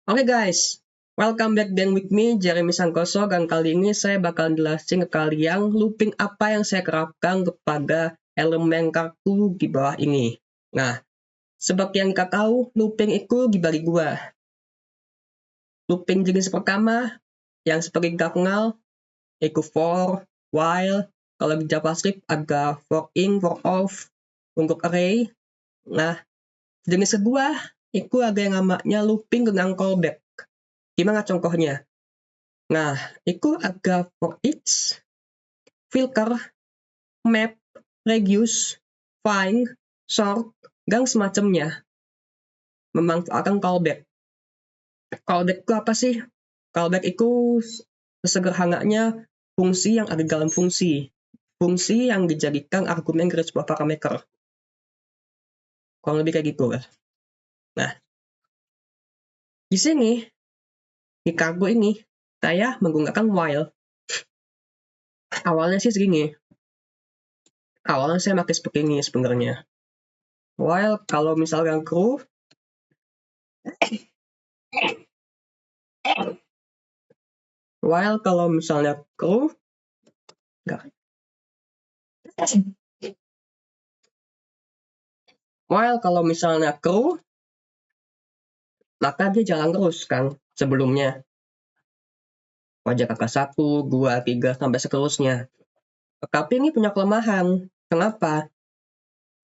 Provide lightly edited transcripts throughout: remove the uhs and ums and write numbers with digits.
Oke guys, welcome back again with me, Jeremy Sangkoso, dan kali ini saya bakal jelasin ke kalian looping apa yang saya terapkan kepada elemen kartu di bawah ini. Nah, seperti yang kita tahu, looping itu dibagi dua. Looping jenis pertama, yang seperti kita kenal, itu for, while, kalau di JavaScript ada for in, for off, untuk array. Nah, jenis kedua, itu ada yang namanya looping dengan callback. Gimana contohnya? Nah, itu ada for each, filter, map, reduce, find, sort, dan semacamnya. Memanfaatkan callback. Callback itu apa sih? Callback itu sesederhananya fungsi yang ada dalam fungsi. Fungsi yang dijadikan argumen dari sebuah parameter. Kurang lebih kayak gitu lah. Nah, di sini, di kargo ini, saya menggunakan while. Awalnya sih segini. Awalnya saya pakai seperti ini sebenarnya. While kalau misalkan crew, while kalau misalnya crew, while kalau misalnya crew, maka dia jalan terus kan sebelumnya. Wajah kakak 1, 2, 3, sampai seterusnya. Tapi ini punya kelemahan. Kenapa?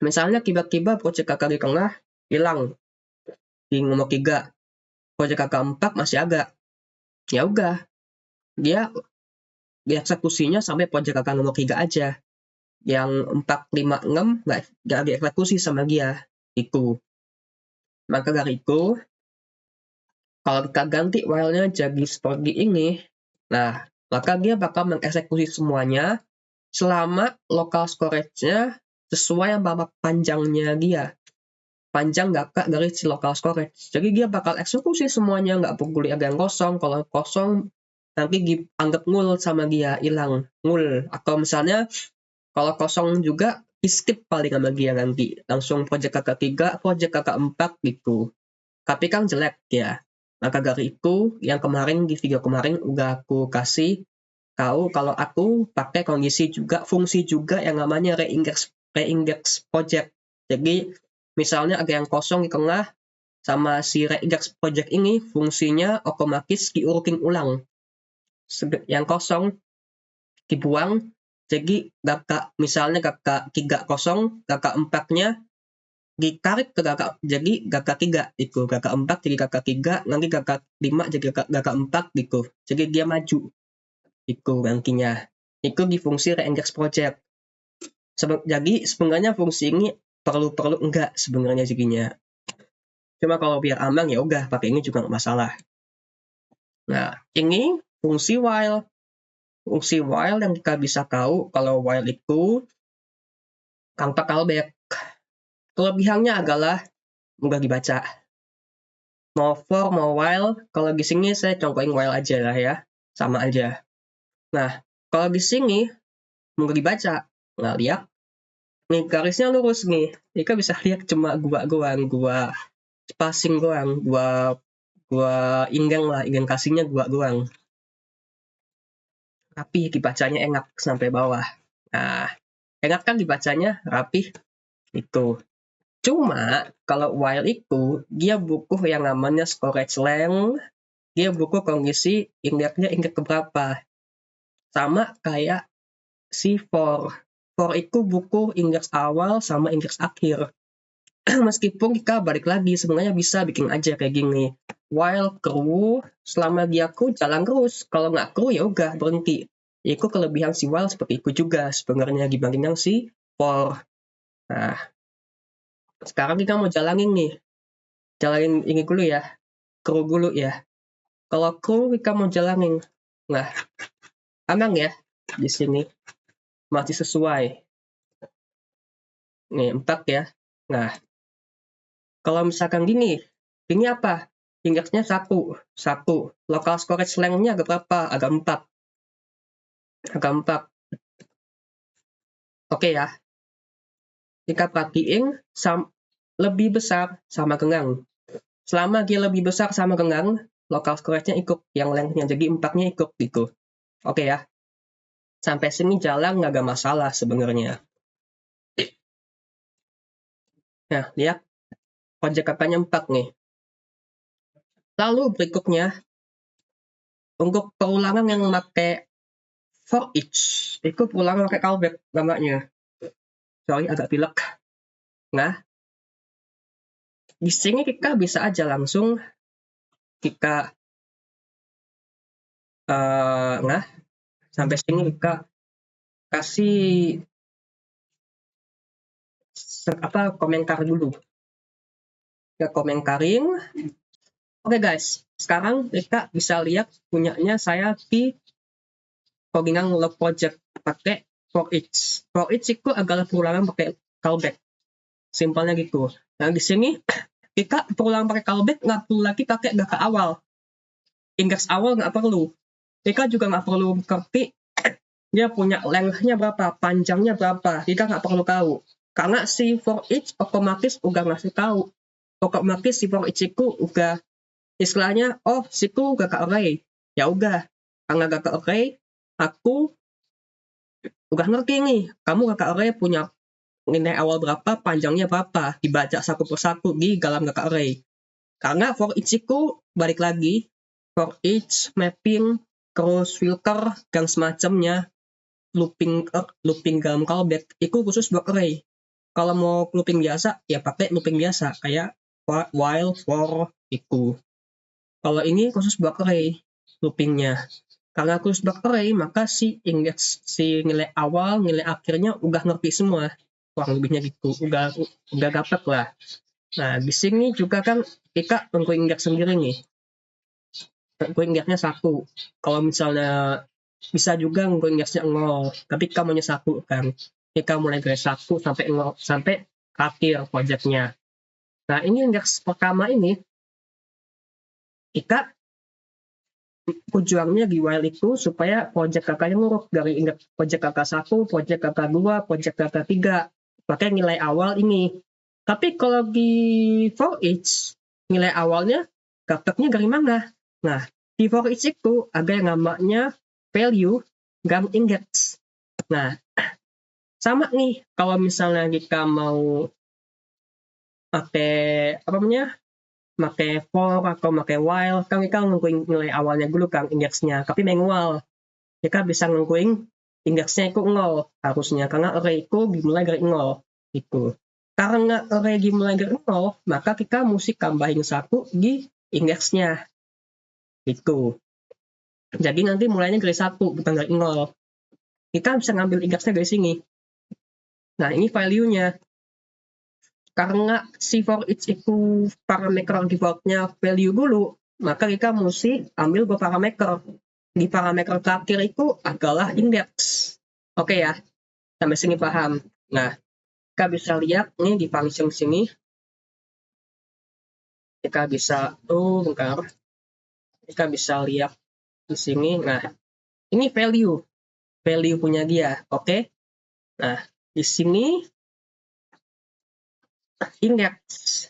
Misalnya tiba-tiba project kakak di tengah hilang. Di nomor 3. Project kakak 4 masih ada. Ya udah, dia dieksekusinya sampai project kakak nomor 3 aja. Yang 4, 5, 6 nggak dieksekusi sama dia. Itu. Maka dari itu, kalau kita ganti while-nya jadi seperti ini, nah, maka dia bakal mengeksekusi semuanya selama local storage-nya sesuai sama panjangnya dia. Panjang kakak dari si local storage. Jadi dia bakal eksekusi semuanya, nggak peduli ada yang kosong. Kalau kosong, nanti dianggap nul sama dia, hilang. Nul. Atau misalnya, kalau kosong juga, di-skip paling sama dia nanti. Langsung project kakak 3, project kakak 4 gitu. Tapi kan jelek ya. Maka dari itu, yang kemarin di video kemarin udah aku kasih tahu kalau aku pakai kondisi juga, fungsi juga yang namanya reindex project. Jadi, misalnya ada yang kosong di tengah, sama si reindex project ini, fungsinya otomatis diurutin ulang. Yang kosong dibuang, jadi misalnya kakak 3 kosong, kakak 4-nya ditarik ke kakak, jadi kakak 3 itu, kakak 4 jadi kakak 3, nanti kakak 5 jadi kakak 4 gitu. Jadi dia maju itu nantinya. Itu di fungsi reindex project. Jadi sebenarnya fungsi ini perlu enggak sebenarnya jadinya. Cuma kalau biar aman ya udah pakai ini juga nggak masalah. Nah, ini fungsi while. Fungsi while yang kita bisa tahu kalau while itu tanpa callback. Kelebihannya adalah mudah dibaca. Mau for, mau while, kalau di sini saya contohin while aja lah ya. Sama aja. Nah, kalau di sini mudah dibaca. Nah, lihat. Nih, garisnya lurus nih. Jika bisa lihat cuma gua spacing doang, gua ingin kasihnya gua doang. Tapi dibacanya enak sampai bawah. Nah, enak kan dibacanya, rapi. Itu. Cuma, kalau while itu, dia butuh yang namanya storage length, dia butuh kondisi indexnya index keberapa. Sama kayak si for. For itu butuh indeks awal sama indeks akhir. Meskipun kita balik lagi, sebenarnya bisa bikin aja kayak gini. While crew, selama dia crew jalan terus. Kalau nggak crew ya udah berhenti. Itu kelebihan si while seperti itu juga sebenarnya dibanding si for. Nah, sekarang kita mau jalanin nih. Jalanin ini dulu ya. Crew dulu ya. Kalau crew kita mau jalanin. Nah, aman ya di sini. Masih sesuai. Nih, 4 ya. Nah, kalau misalkan gini, ini apa? Indeksnya 1. Local storage length-nya agak berapa? Agak 4. Oke ya. Jika perhatiin, lebih besar sama gengang. Selama dia lebih besar sama gengang, local storage-nya ikut, yang length-nya jadi 4-nya ikut gitu. Oke ya. Sampai sini jalan nggak ada masalah sebenarnya. Nah, lihat project kakaknya 4 nih. Lalu berikutnya, untuk perulangan yang memakai for each, itu perulangan pakai callback gambarnya. Sorry, agak pilek. Nah, di sini kita bisa aja langsung kita nah, sampai sini kita kasih komentar dulu. Ya, komentarin. Oke guys, sekarang kita bisa lihat punyanya saya di codingan log project pakai for each. For each itu adalah perulangan pakai callback. Simpelnya gitu. Nah, di sini kita perulangan pakai callback nggak perlu lagi pakai data awal. Index awal nggak perlu. Kita juga nggak perlu ngerti dia punya length-nya berapa, panjangnya berapa. Kita nggak perlu tahu. Karena si for each otomatis udah ngasih tahu. Otomatis si for each itu udah istilahnya, oh situ gak ke array. Ya udah, karena gak ke array, aku udah ngerti nih. Kamu gak ke array punya nilai awal berapa, panjangnya berapa, dibaca satu persatu di dalam gak ke array. Karena for each itu balik lagi, for each mapping, cross filter dan semacamnya, looping dalam callback itu khusus buat array. Kalau mau looping biasa, ya pakai looping biasa kayak while, for, itu. Kalau ini khusus buat array loopingnya. Karena khusus buat array, maka si nilai awal, nilai akhirnya udah ngerti semua. Kurang lebihnya gitu, udah dapat lah. Nah, di sini juga kan kita nunggu indeks sendiri nih. Nunggu indeksnya 1. Kalau misalnya bisa juga nunggu indeksnya 0, tapi kita maunya 1 kan. Kita mulai dari 1 sampai 0 sampai akhir projectnya. Nah, ini indeks pertama ini kita tujuannya di while itu supaya project kakaknya nguruk dari indeks project kakak 1, project kakak 2, project kakak 3 pakai nilai awal ini. Tapi kalau di for each nilai awalnya dapatnya dari mana? Nah, di for each itu ada yang namanya value dan index. Nah, sama nih kalau misalnya kita mau pakai apa namanya? Pakai for atau pakai while, kan kita nungguin nilai awalnya dulu kan indeksnya, tapi manual. Kita bisa nungguin indeksnya itu 0 harusnya, karena array itu dimulai dari 0 itu. Karena array dimulai dari 0, maka kita mesti tambahin 1 di indeksnya itu. Jadi nanti mulainya dari 1 bukan dari 0. Kita bisa ngambil indeksnya dari sini. Nah, ini value-nya. Karena si for each itu parameter default-nya value dulu, maka kita mesti ambil dua parameter. Di parameter terakhir itu adalah indeks. Oke ya, sampai sini paham. Nah, kita bisa lihat nih di function sini. Kita bisa, bentar. Kita bisa lihat di sini. Nah, ini value. Value punya dia, oke? Nah, di sini indeks.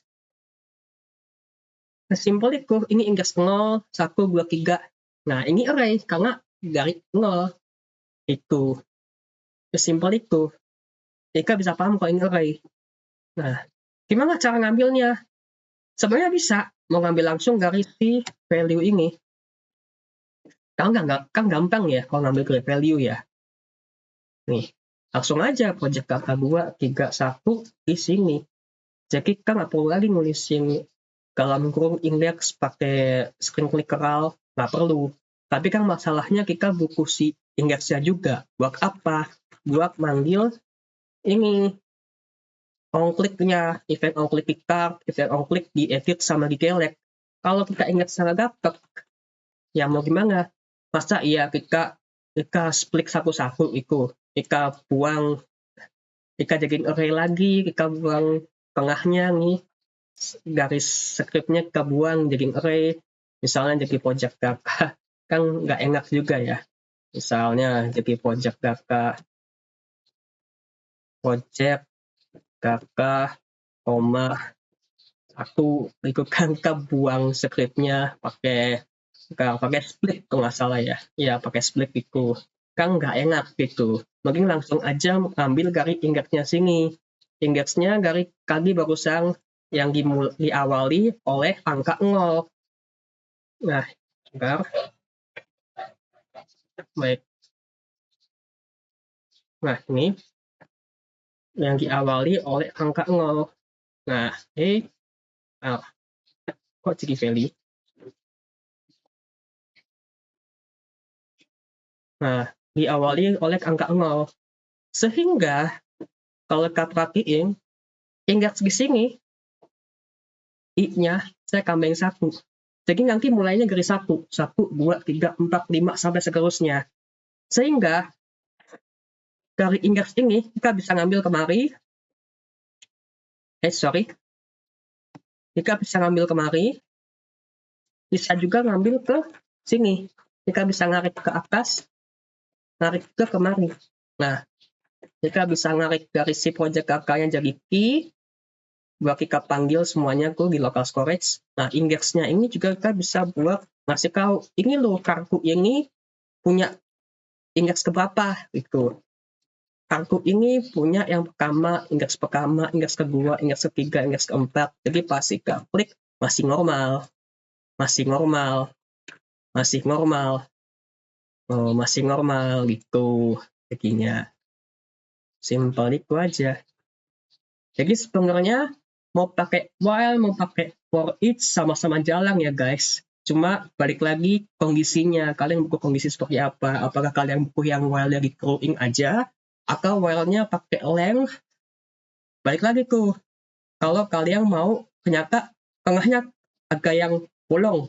Simpel itu, ini indeks 0, 1, 2, 3. Nah, ini array, karena dari 0. Itu. Sesimpel itu. Kita bisa paham kalau ini array. Nah, gimana cara ngambilnya? Sebenarnya bisa. Mau ngambil langsung dari si value ini. Kan gampang ya kalau ngambil dari value ya. Nih, langsung aja project kakak 2, 3, 1 di sini. Jadi kan nggak perlu lagi nulisin dalam kurung indeks pakai screen literal, nggak perlu. Tapi kan masalahnya kita butuh si indeksnya juga. Buat apa? Buat manggil ini on-click-nya, event on-click di card, event on-click di edit sama di delete. Kalau kita ingat salah dapat, ya mau gimana? Masa iya kita split satu-satu itu, kita buang, kita jadiin array lagi, kita buang tengahnya nih, garis scriptnya kita buang jadiin array, misalnya jadi project data, kan nggak enak juga ya. Misalnya jadi project data, koma aku ikut Kangka buang skripnya pakai split kalau nggak salah ya pakai split itu kan nggak enak gitu, mungkin langsung aja ambil dari indeksnya sini, indeksnya dari tadi barusan yang diawali oleh angka 0. Nah sebentar, baik, nah ini yang diawali oleh angka 0. Nah kok jadi value. Nah, diawali oleh angka 0. Sehingga kalau kita perhatiin, indeks di sini, I-nya saya kambing 1. Jadi nanti mulainya dari 1. 1, 2, 3, 4, 5, sampai seterusnya. Sehingga dari indeks ini, kita bisa ngambil kemari. Kita bisa ngambil kemari. Bisa juga ngambil ke sini. Kita bisa narik ke atas, narik ke kemari. Nah, kita bisa narik dari si project kakaknya jadi key, buat kita panggil semuanya tuh di local storage. Nah, indeksnya ini juga kita bisa buat ngasih tahu, ini loh kartu ini punya indeks keberapa gitu. Kartu ini punya yang pertama, indeks pertama, indeks kedua, indeks ketiga, indeks keempat. Jadi pas kita klik masih normal, masih normal, masih normal, masih normal gitu. Jadinya simple itu aja. Jadi sebenarnya mau pakai while, mau pakai for each sama-sama jalan ya guys. Cuma balik lagi kondisinya, kalian buku kondisi seperti apa? Apakah kalian buku yang while dari drawing aja, atau while-nya pakai length? Balik lagi tuh, kalau kalian mau ternyata tengahnya agak yang bolong.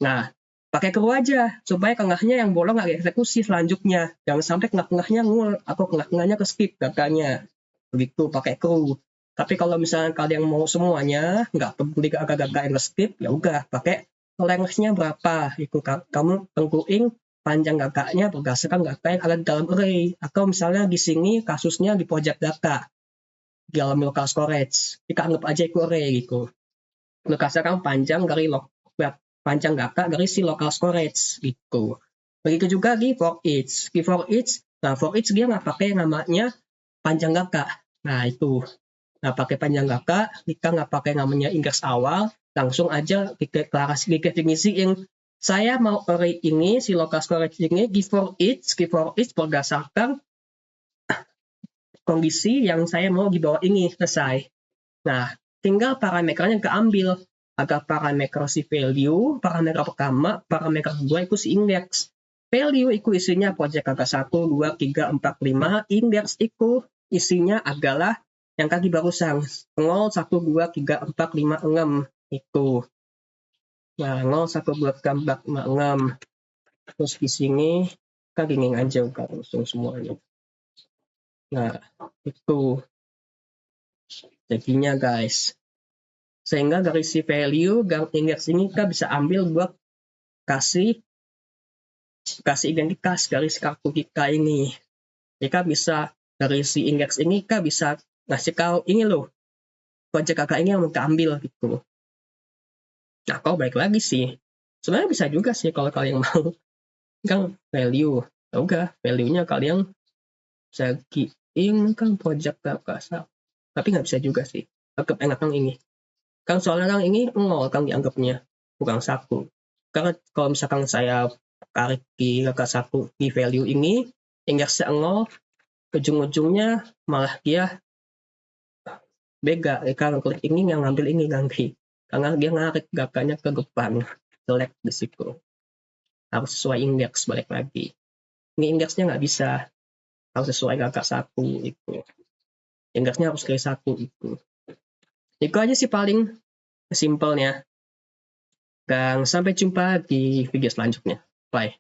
Nah, pakai crew aja, supaya tengahnya yang bolong agak eksekusi selanjutnya. Jangan sampai tengah-tengahnya ngul, atau tengah-tengahnya ke skip datanya. Begitu, pakai crew. Tapi kalau misalnya kalian mau semuanya, nggak peduli agak-agak yang skip, ya udah pakai length-nya berapa. Itu kamu tentuin panjang kakaknya berdasarkan kakak yang ada di dalam array. Atau misalnya di sini kasusnya di project data, di dalam local storage. Kita anggap aja itu array gitu. Berdasarkan panjang dari panjang kakak dari si local storage gitu. Begitu juga di for each. Di for each, nah for each dia nggak pakai namanya panjang kakak. Nah itu. Nah, pakai panjang kakak, kita nggak pakai namanya indeks awal, langsung aja deklarasi definisiin. Saya mau array ini, si local storage ini, give for each berdasarkan kondisi yang saya mau di bawah ini, selesai. Nah, tinggal parameternya keambil. Agar parameter si value, parameter pertama, parameter kedua itu si indeks. Value itu isinya project kakak 1, 2, 3, 4, 5. Indeks itu isinya adalah yang tadi barusan 0, 1, 2, 3, 4, 5, 6 itu. Nah, 0, 1, 2, 3, 4, 5, 6. Terus di sini kita gini aja udah langsung semuanya. Nah, itu jadinya guys. Sehingga dari si value dan indeks ini kita bisa ambil buat kasih identitas dari si kartu kita ini. Kita bisa dari si indeks ini kita bisa ngasih tahu ini loh project kakak ini yang mau ambil gitu. Nah, kalau balik lagi sih, sebenarnya bisa juga sih kalau kalian mau kan value, ya udah value-nya kalian bisa kirim kan project kakak, tapi nggak bisa juga sih. Tetap enakan ini. Kan soalnya kan ini 0 kan dianggapnya, bukan 1. Karena kalau misalkan saya tarik di kakak 1 di value ini, indeksnya 0, ujung-ujungnya malah dia bega. Kalau klik ini yang ngambil ini nanti. Karena dia ngarik kakaknya ke depan. Jelek di situ. Harus sesuai indeks balik lagi. Ini indeksnya nggak bisa. Harus sesuai kakak 1 itu. Indeksnya harus klik 1 itu. Itu aja sih paling simpelnya. Dan sampai jumpa di video selanjutnya. Bye.